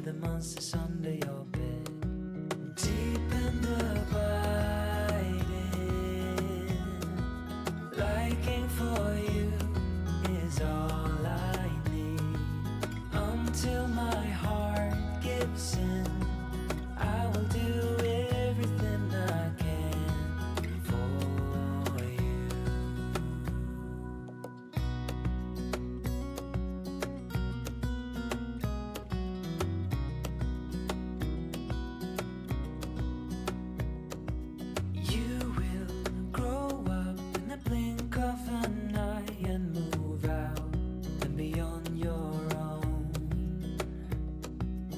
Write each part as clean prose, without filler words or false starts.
the monsters under your bed. Deep and abiding, liking for you is all I need. Until my heart gives in, I will do everything I can for you. You will grow up in the blink of an eye and move out and beyond your own.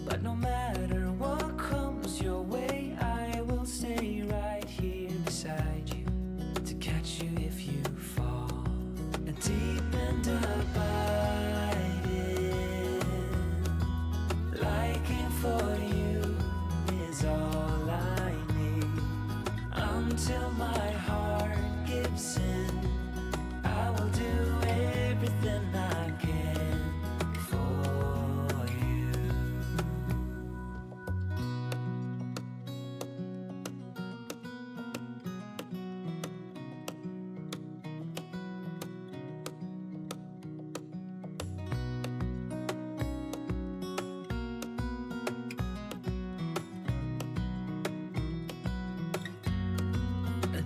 But no matter what comes your way, I will stay right here beside you to catch you if you fall. And deep and abiding, liking for you is all I need. Until my heart gives in, I will do everything I can for you.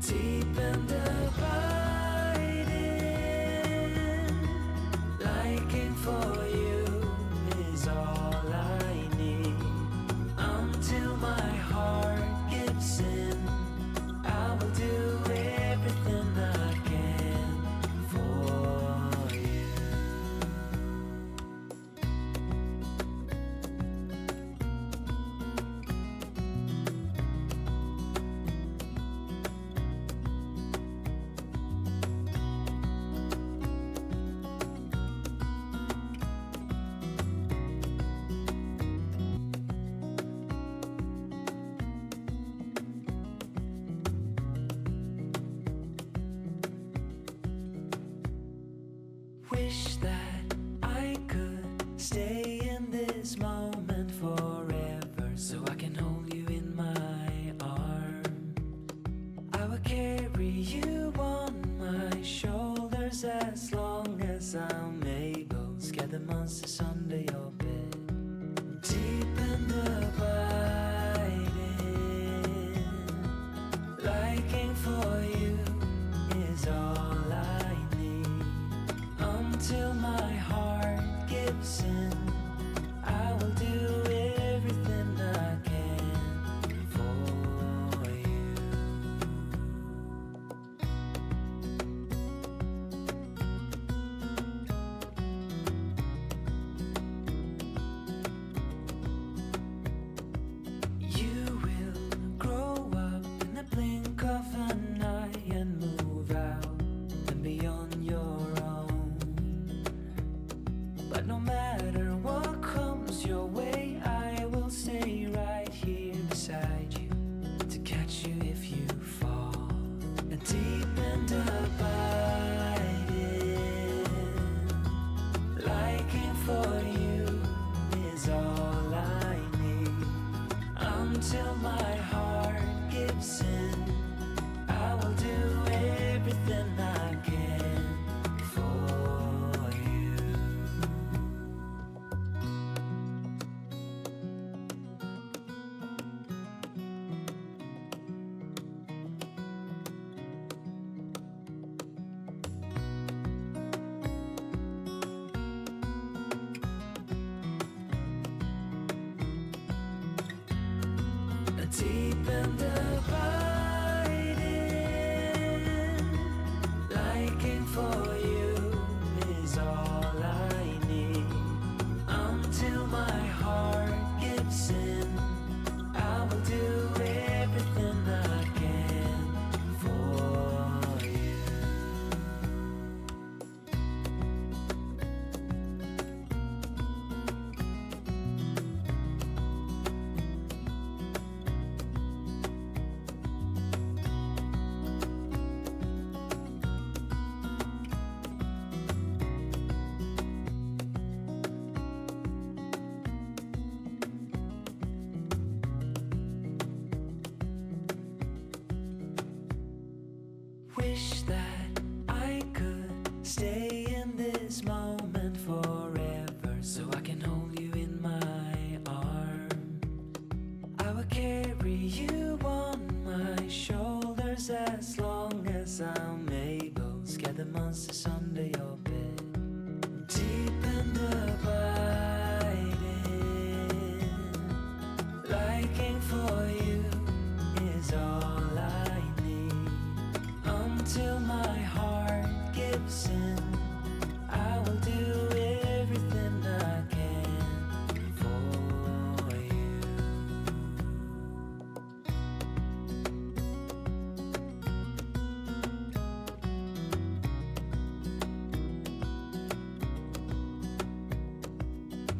Deep and abiding, liking for you is all I need. Until my heart gives in, I will do everything I can for you. Wish that I could stay in this moment forever, so I can hold you in my arms. I will carry you on my shoulders as long as I'm able. Scare the monsters under your bed. Deep and abiding, liking for you is all I need. Until my heart gives in, I will do everything I can for you. You will grow up in the blink of an eye and move out and beyond your own. But no matter what comes your way, I will stay right here beside you to catch you if you fall. And deep and abiding, liking for you is all I need. Until my heart gives in, I will do everything I can for you. Deep and abiding, liking for you is all I need. Until my heart gives in, I will do everything I can for you. by the monsters under your bed. Deep and abiding, liking for you is all I need. Until my heart gives in, I will do everything I can for you.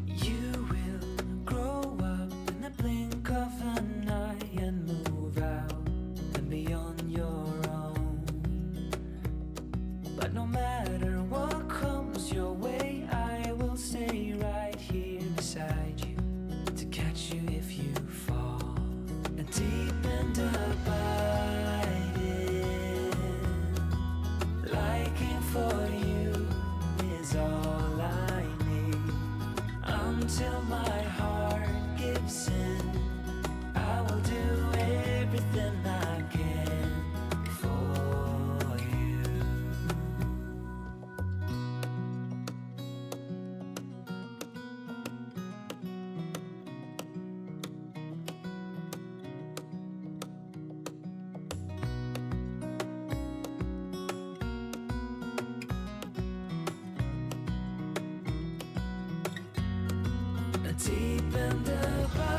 You will grow up in the blink of an eye and move out and be on your own. But no matter what comes your way, I will stay right here beside you to catch you if you fall. And deep and abiding, liking for you is all I need. Until my heart gives in, I will do everything I can for you. Deep and abiding,